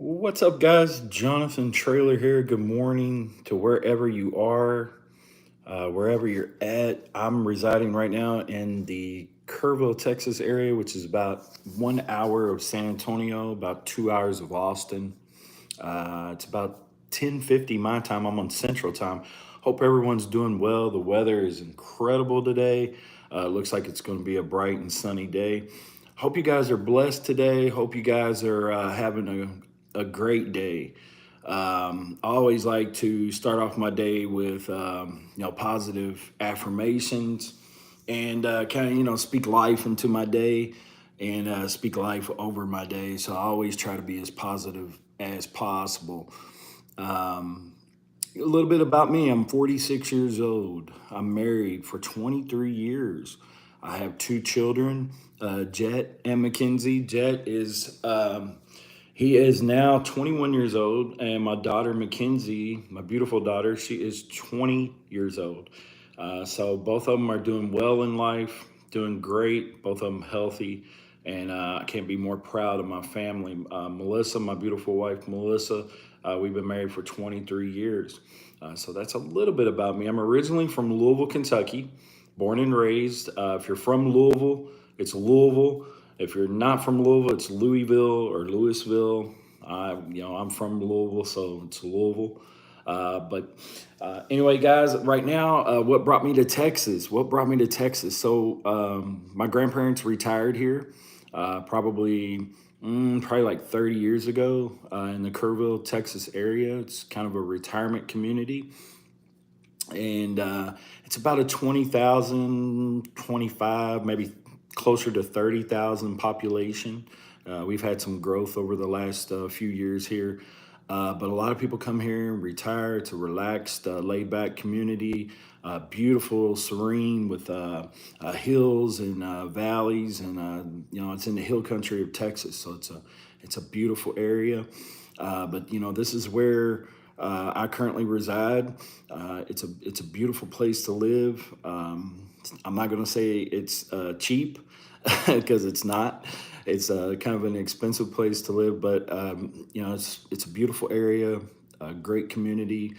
What's up, guys? Jonathan Trailer here. Good morning to wherever you are, wherever you're at. I'm residing right now in the Kerrville, Texas area, which is about 1 hour of San Antonio, about 2 hours of Austin. It's about 10:50 my time. I'm on Central Time. Hope everyone's doing well. The weather is incredible today. Looks like it's going to be a bright and sunny day. Hope you guys are blessed today. Hope you guys are having a great day. I always like to start off my day with positive affirmations and kind of speak life into my day and speak life over my day. So I always try to be as positive as possible. A little bit about me: I'm 46 years old. I'm married for 23 years. I have two children, Jet and Mackenzie. Jet is he is now 21 years old, and my daughter Mackenzie, my beautiful daughter, she is 20 years old. So both of them are doing well in life, doing great. Both of them healthy, and I can't be more proud of my family. Melissa, my beautiful wife, Melissa, we've been married for 23 years. So that's a little bit about me. I'm originally from Louisville, Kentucky, born and raised. If you're from Louisville, it's Louisville. If you're not from Louisville, it's Louisville or Louisville. I'm from Louisville, so it's Louisville. But anyway, guys, right now, what brought me to Texas? What brought me to Texas? So my grandparents retired here, probably like 30 years ago in the Kerrville, Texas area. It's kind of a retirement community, and it's about a 20,000, 25, maybe closer to 30,000 population. We've had some growth over the last few years here, but a lot of people come here and retire. It's a relaxed, laid back community, beautiful, serene with hills and valleys, and it's in the hill country of Texas, so it's a beautiful area. But this is where I currently reside. It's a beautiful place to live. I'm not going to say it's cheap because it's not. It's kind of an expensive place to live, but it's a beautiful area, a great community,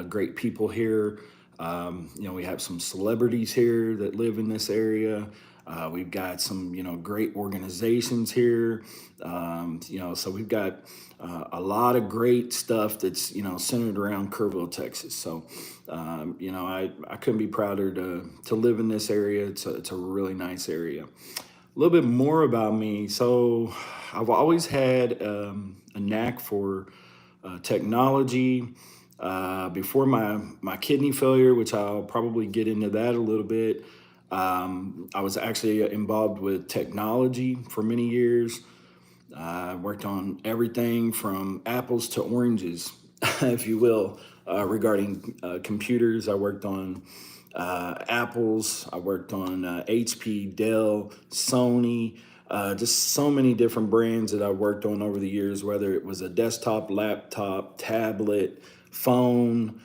great people here. We have some celebrities here that live in this area. We've got some, great organizations here. So we've got a lot of great stuff that's, centered around Kerrville, Texas. So, I couldn't be prouder to live in this area. It's a really nice area. A little bit more about me. So I've always had a knack for technology. Before my kidney failure, which I'll probably get into that a little bit, I was actually involved with technology for many years. I worked on everything from apples to oranges, if you will, regarding computers. I worked on Apples. I worked on HP, Dell, Sony, just so many different brands that I worked on over the years, whether it was a desktop, laptop, tablet, phone,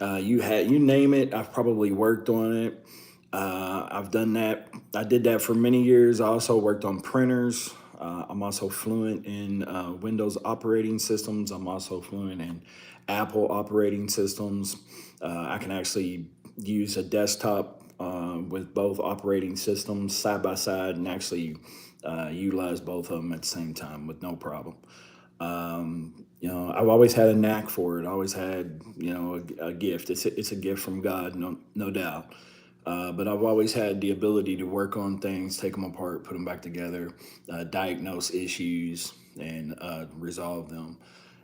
you name it, I've probably worked on it. I've done that. I did that for many years. I also worked on printers. I'm also fluent in Windows operating systems. I'm also fluent in Apple operating systems. I can actually use a desktop with both operating systems side by side and actually utilize both of them at the same time with no problem. I've always had a knack for it. I always had, a gift. It's a gift from God, no doubt. But I've always had the ability to work on things, take them apart, put them back together, diagnose issues, and resolve them.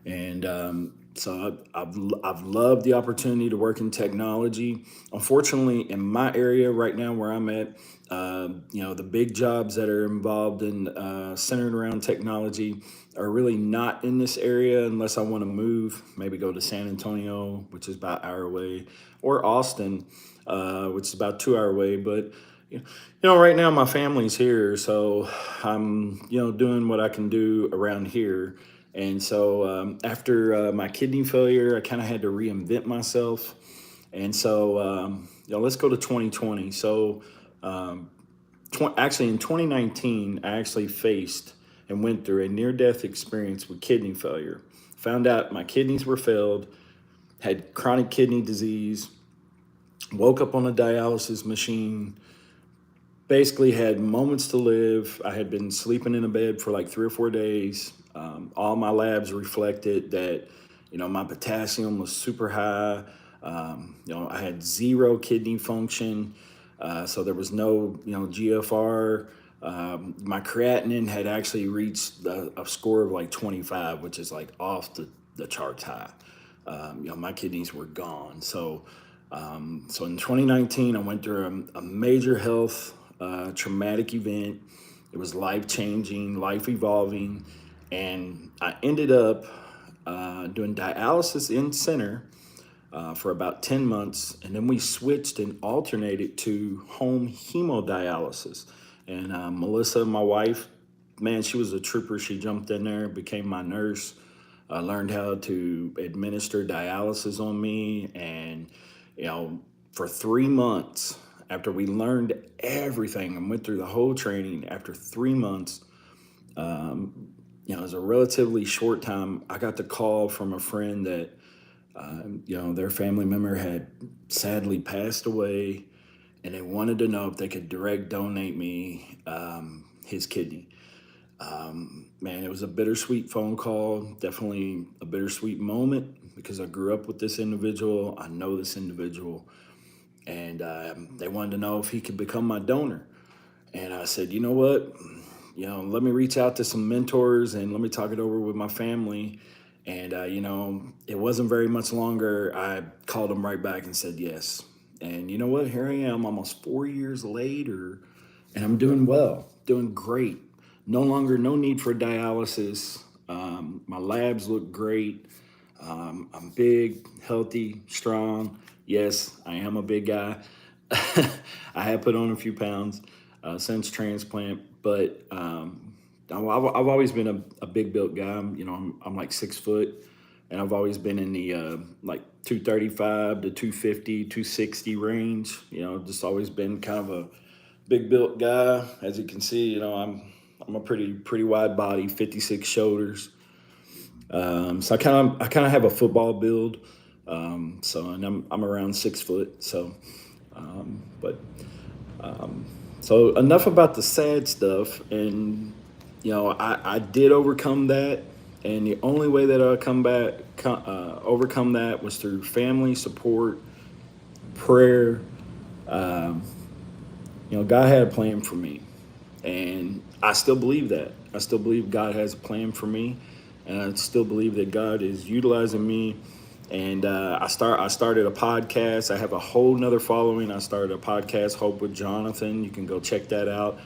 And so I've loved the opportunity to work in technology. Unfortunately, in my area right now where I'm at, the big jobs that are involved in centered around technology are really not in this area unless I want to move, maybe go to San Antonio, which is about an hour away, or Austin, which is about 2 hour away. But right now my family's here, so I'm doing what I can do around here. And so after my kidney failure, I kind of had to reinvent myself. And so let's go to 2020. So actually in 2019, I actually faced and went through a near-death experience with kidney failure. found out my kidneys were failed, had chronic kidney disease, woke up on a dialysis machine, basically had moments to live. I had been sleeping in a bed for like 3 or 4 days. All my labs reflected that, my potassium was super high. I had zero kidney function. So there was no, GFR. My creatinine had actually reached a score of like 25, which is like off the charts high. My kidneys were gone. So in 2019, I went through a major health traumatic event. It was life changing, life evolving, and I ended up doing dialysis in center for about 10 months, and then we switched and alternated to home hemodialysis. And Melissa, my wife, man, she was a trooper. She jumped in there, became my nurse, learned how to administer dialysis on me, and for 3 months after we learned everything and went through the whole training, after 3 months, it was a relatively short time. I got the call from a friend that, their family member had sadly passed away, and they wanted to know if they could direct donate me his kidney. Man, it was a bittersweet phone call, definitely a bittersweet moment because I grew up with this individual. I know this individual, and they wanted to know if he could become my donor. And I said, you know what? Let me reach out to some mentors and let me talk it over with my family. And, it wasn't very much longer. I called them right back and said yes. And you know what? Here I am almost 4 years later, and I'm doing well, doing great. No need for dialysis. My labs look great. I'm big, healthy, strong. Yes, I am a big guy. I have put on a few pounds since transplant, but I've always been a big built guy. I'm like 6 foot, and I've always been in the like 235 to 250, 260 range. Just always been kind of a big built guy. As you can see, I'm a pretty wide body, 56 shoulders. So I kind of have a football build. And I'm around 6 foot. But so enough about the sad stuff. And I did overcome that, and the only way that I overcome that was through family support, prayer. Um, God had a plan for me, and I still believe that. I still believe God has a plan for me, and I still believe that God is utilizing me. And I started a podcast. I have a whole nother following. I started a podcast, Hope with Jonathan. You can go check that out.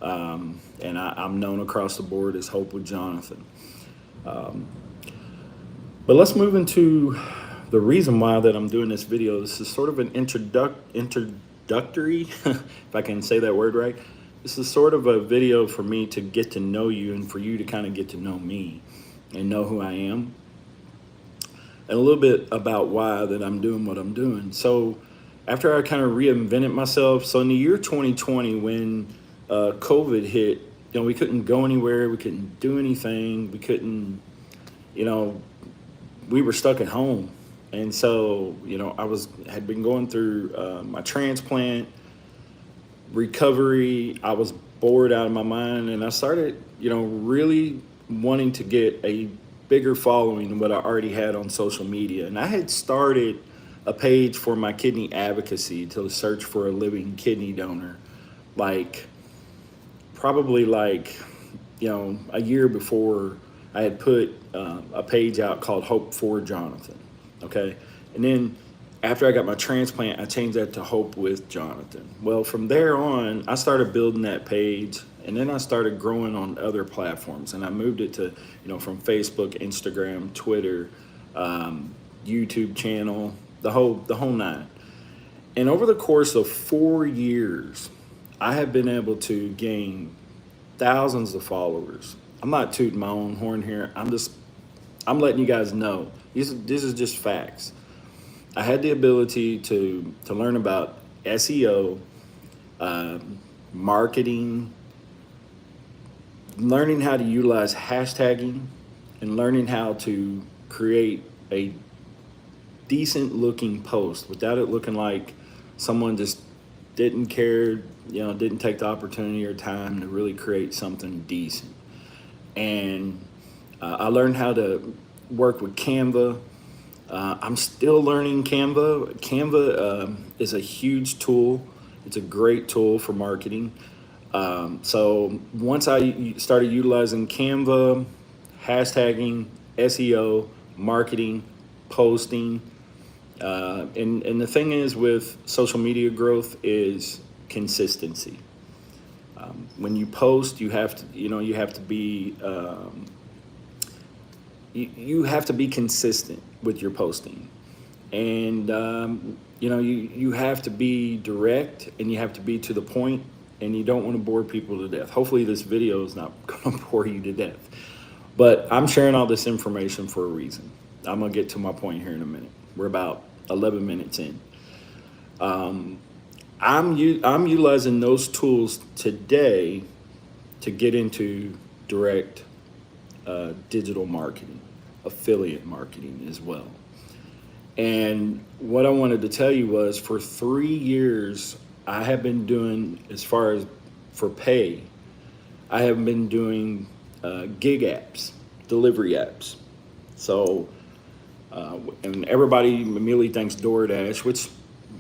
And I'm known across the board as Hope with Jonathan. But let's move into the reason why that I'm doing this video. This is sort of an introductory, if I can say that word right. This is sort of a video for me to get to know you and for you to kind of get to know me and know who I am, and a little bit about why that I'm doing what I'm doing. So after I kind of reinvented myself, so in the year 2020, when COVID hit, we couldn't go anywhere, we couldn't do anything, we couldn't, we were stuck at home. And so, had been going through my transplant recovery. I was bored out of my mind, and I started, really wanting to get a bigger following than what I already had on social media. And I had started a page for my kidney advocacy to search for a living kidney donor, probably a year before. I had put a page out called Hope for Jonathan. Okay. And then after I got my transplant, I changed that to Hope with Jonathan. Well, from there on, I started building that page, and then I started growing on other platforms, and I moved it to, from Facebook, Instagram, Twitter, YouTube channel, the whole nine. And over the course of 4 years, I have been able to gain thousands of followers. I'm not tooting my own horn here. I'm letting you guys know. This is just facts. I had the ability to learn about SEO, marketing, learning how to utilize hashtagging, and learning how to create a decent looking post without it looking like someone just didn't care, didn't take the opportunity or time to really create something decent. And I learned how to work with Canva. I'm still learning Canva. Canva is a huge tool. It's a great tool for marketing. So once I started utilizing Canva, hashtagging, SEO, marketing, posting, and the thing is with social media growth is consistency. When you post, you have to, you have to be, you have to be consistent with your posting, and you have to be direct, and you have to be to the point, and you don't want to bore people to death. Hopefully, this video is not going to bore you to death, but I'm sharing all this information for a reason. I'm gonna get to my point here in a minute. We're about 11 minutes in. I'm utilizing those tools today to get into direct digital marketing, affiliate marketing as well. And what I wanted to tell you was for 3 years, I have been doing, as far as for pay, I have been doing gig apps, delivery apps. So, and everybody immediately thinks DoorDash, which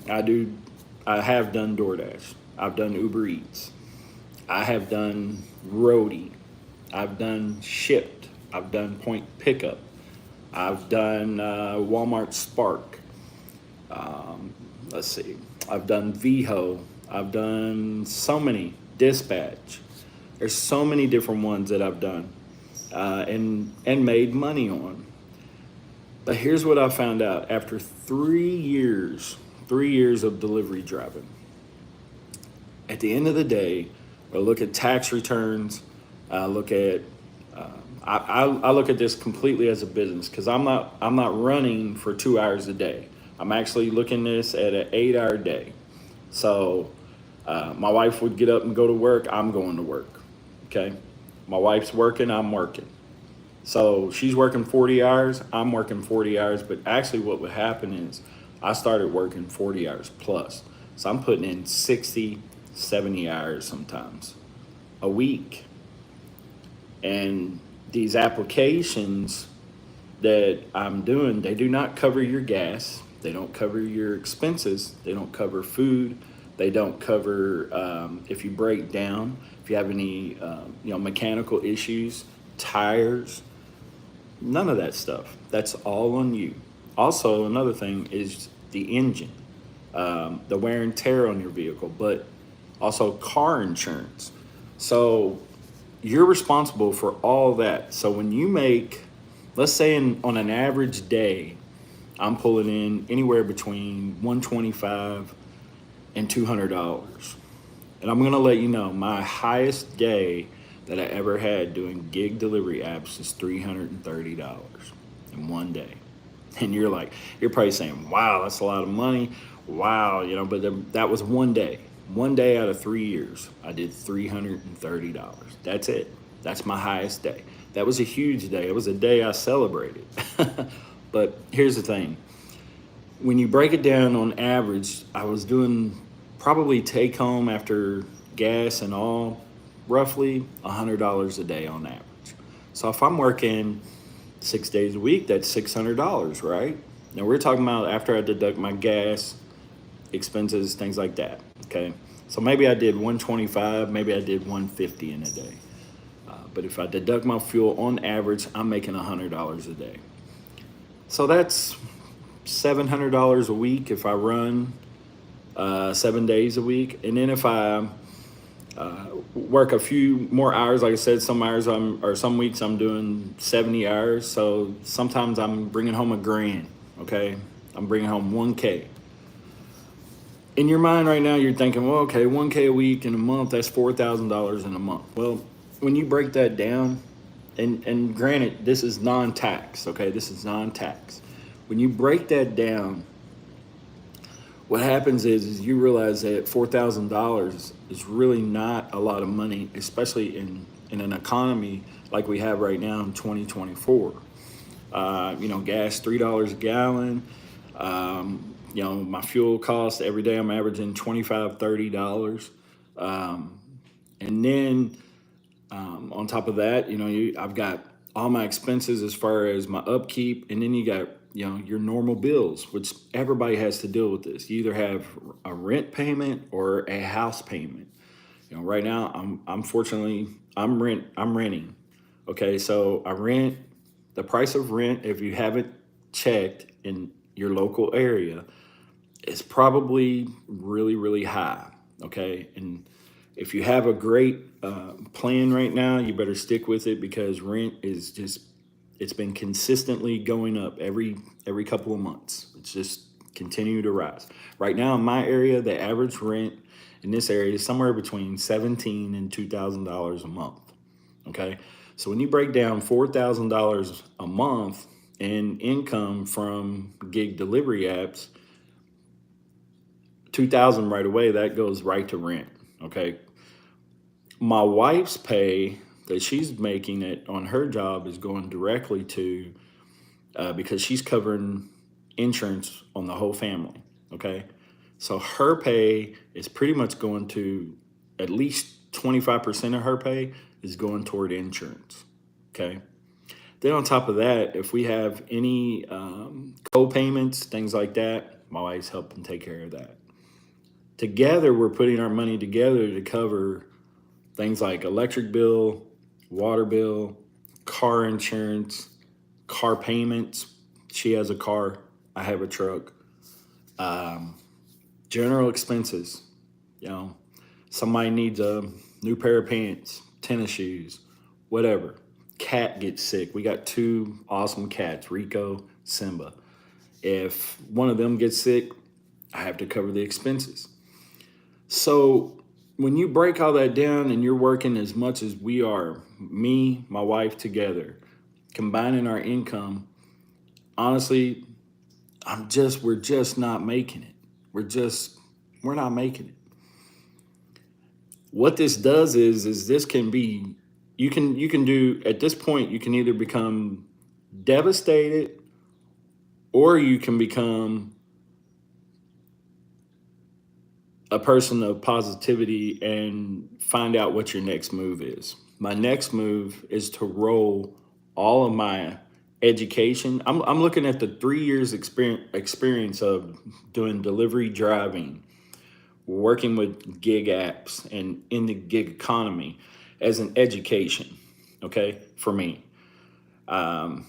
I do. I have done DoorDash. I've done Uber Eats. I have done Roadie. I've done Shipped. I've done Point Pickup. I've done Walmart Spark. Let's see. I've done VHO. I've done so many. Dispatch. There's so many different ones that I've done and made money on. But here's what I found out after 3 years of delivery driving. At the end of the day, I look at tax returns. I look at I look at this completely as a business because I'm not running for 2 hours a day. I'm actually looking this at an 8-hour day. So my wife would get up and go to work. I'm going to work. Okay, my wife's working. I'm working. So she's working 40 hours. I'm working 40 hours. But actually, what would happen is I started working 40 hours plus. So I'm putting in 60, 70 hours sometimes a week. And these applications that I'm doing, they do not cover your gas. They don't cover your expenses. They don't cover food. They don't cover if you break down, if you have any mechanical issues, tires, none of that stuff. That's all on you. Also, another thing is the engine, the wear and tear on your vehicle, but also car insurance. So you're responsible for all that. So when you make, let's say on an average day, I'm pulling in anywhere between $125 and $200. And I'm gonna let you know, my highest day that I ever had doing gig delivery apps is $330 in one day. And you're probably saying, wow, that's a lot of money. Wow, but that was one day. One day out of 3 years, I did $330. That's it. That's my highest day. That was a huge day. It was a day I celebrated. But here's the thing. When you break it down on average, I was doing probably take home after gas and all, roughly $100 a day on average. So if I'm working 6 days a week, that's $600, right? Now we're talking about after I deduct my gas, expenses, things like that. Okay, so maybe I did 125, maybe I did 150 in a day. But if I deduct my fuel on average, I'm making $100 a day. So that's $700 a week if I run 7 days a week. And then if I work a few more hours, like I said, some weeks I'm doing 70 hours. So sometimes I'm bringing home $1,000. Okay, I'm bringing home 1K. In your mind right now, you're thinking, well, okay, 1K a week in a month, that's $4,000 in a month. Well, when you break that down, and granted, this is non-tax, okay? This is non-tax. When you break that down, what happens is you realize that $4,000 is really not a lot of money, especially in an economy like we have right now in 2024. Gas $3 a gallon. My fuel cost every day I'm averaging $25, $30. Um, and then on top of that, I've got all my expenses as far as my upkeep, and then you got your normal bills, which everybody has to deal with this. You either have a rent payment or a house payment. Right now I'm fortunately I'm renting. Okay, so I rent. The price of rent, if you haven't checked in your local area, is probably really, really high. Okay, and if you have a great plan right now, you better stick with it because rent is just it's been consistently going up every couple of months. It's just continue to rise. Right now in my area, the average rent in this area is somewhere between $17 and $2,000 a month. Okay, so when you break down $4,000 a month in income from gig delivery apps, 2,000 right away, that goes right to rent. Okay, my wife's pay that she's making it on her job is going directly to because she's covering insurance on the whole family. Okay, so her pay is pretty much going to at least 25% of her pay is going toward insurance. Okay, then on top of that, if we have any co-payments, things like that, my wife's helping take care of that. Together, we're putting our money together to cover things like electric bill, water bill, car insurance, car payments. She has a car, I have a truck. Um, General expenses. You know, somebody needs a new pair of pants, tennis shoes, whatever. Cat gets sick. We got two awesome cats, Rico, Simba. If one of them gets sick, I have to cover the expenses. So when you break all that down and you're working as much as we are, me, my wife together, combining our income, honestly, we're just not making it. We're not making it. What this does is this can be, you can do, at this point, you can either become devastated or you can become a person of positivity and find out what your next move is. My next move is to roll all of my education. I'm looking at the 3 years experience of doing delivery driving, working with gig apps, and in the gig economy as an education. Okay, for me. Um,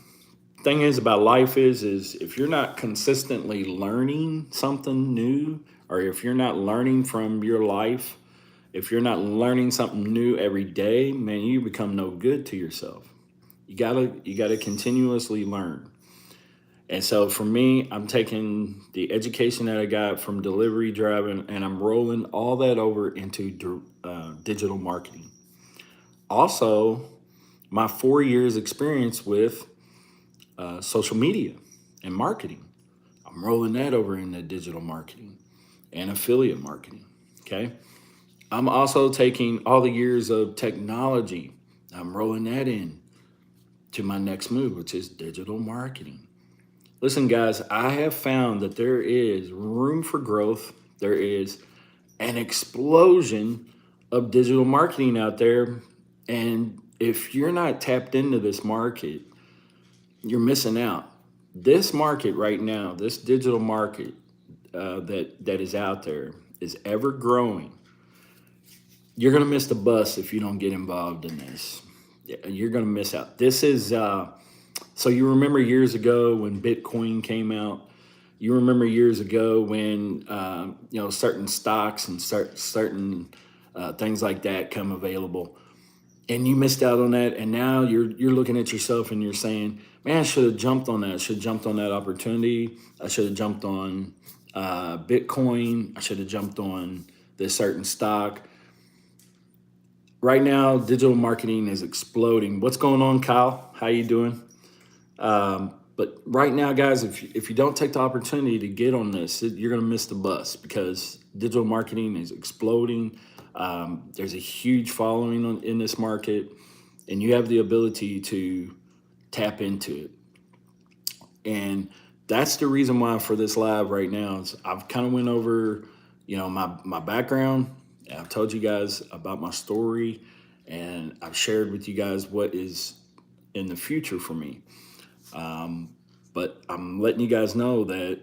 Thing is about life is if you're not consistently learning something new, or if you're not learning from your life, if you're not learning something new every day, man, you become no good to yourself. You gotta continuously learn. And so for me, I'm taking the education that I got from delivery driving and I'm rolling all that over into digital marketing. Also, my 4 years experience with social media and marketing. I'm rolling that over into digital marketing and affiliate marketing. Okay. I'm also taking all the years of technology. I'm rolling that in to my next move, which is digital marketing. Listen, guys, I have found that there is room for growth. There is an explosion of digital marketing out there. And if you're not tapped into this market, you're missing out. This market right now, this digital market that is out there, is ever growing. You're gonna miss the bus if you don't get involved in this. You're gonna miss out. This is so you remember years ago when Bitcoin came out. You remember years ago when certain stocks and certain things like that come available, and you missed out on that. And now you're looking at yourself and you're saying, "Man, I should have jumped on that. I should have jumped on that opportunity. I should have jumped on Bitcoin. I should have jumped on this certain stock." Right now, digital marketing is exploding. What's going on, Kyle? How you doing? But right now, guys, if you don't take the opportunity to get on this, you're going to miss the bus because digital marketing is exploding. There's a huge following in this market, and you have the ability to tap into it. And that's the reason why for this live right now is I've kind of went over, my background. I've told you guys about my story, and I've shared with you guys what is in the future for me. But I'm letting you guys know that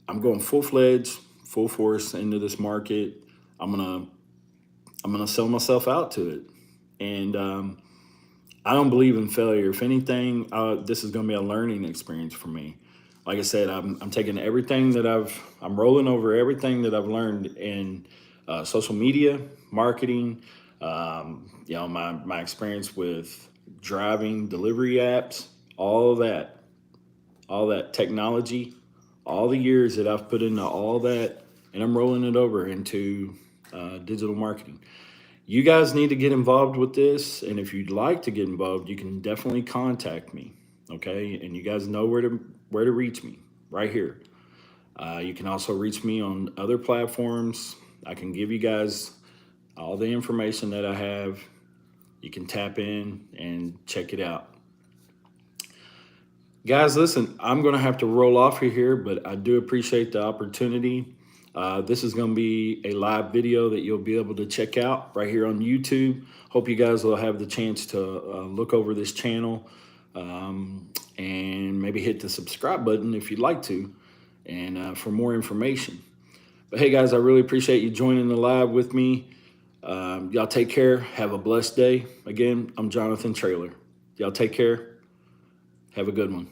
I'm going full fledged, full force into this market. I'm gonna I'm gonna sell myself out to it, and I don't believe in failure. If anything, this is gonna be a learning experience for me. Like I said, I'm taking everything that I'm rolling over everything that I've learned in social media, marketing, my experience with driving, delivery apps, all of that, all that technology, all the years that I've put into all that, and I'm rolling it over into digital marketing. You guys need to get involved with this, and if you'd like to get involved, you can definitely contact me. Okay, and you guys know where to reach me right here. You can also reach me on other platforms. I can give you guys all the information that I have. You can tap in and check it out. Guys, listen, I'm going to have to roll off here, but I do appreciate the opportunity. This is going to be a live video that you'll be able to check out right here on YouTube. Hope you guys will have the chance to look over this channel and maybe hit the subscribe button if you'd like to, and for more information. But hey, guys, I really appreciate you joining the live with me. Y'all take care. Have a blessed day. Again, I'm Jonathan Traylor. Y'all take care. Have a good one.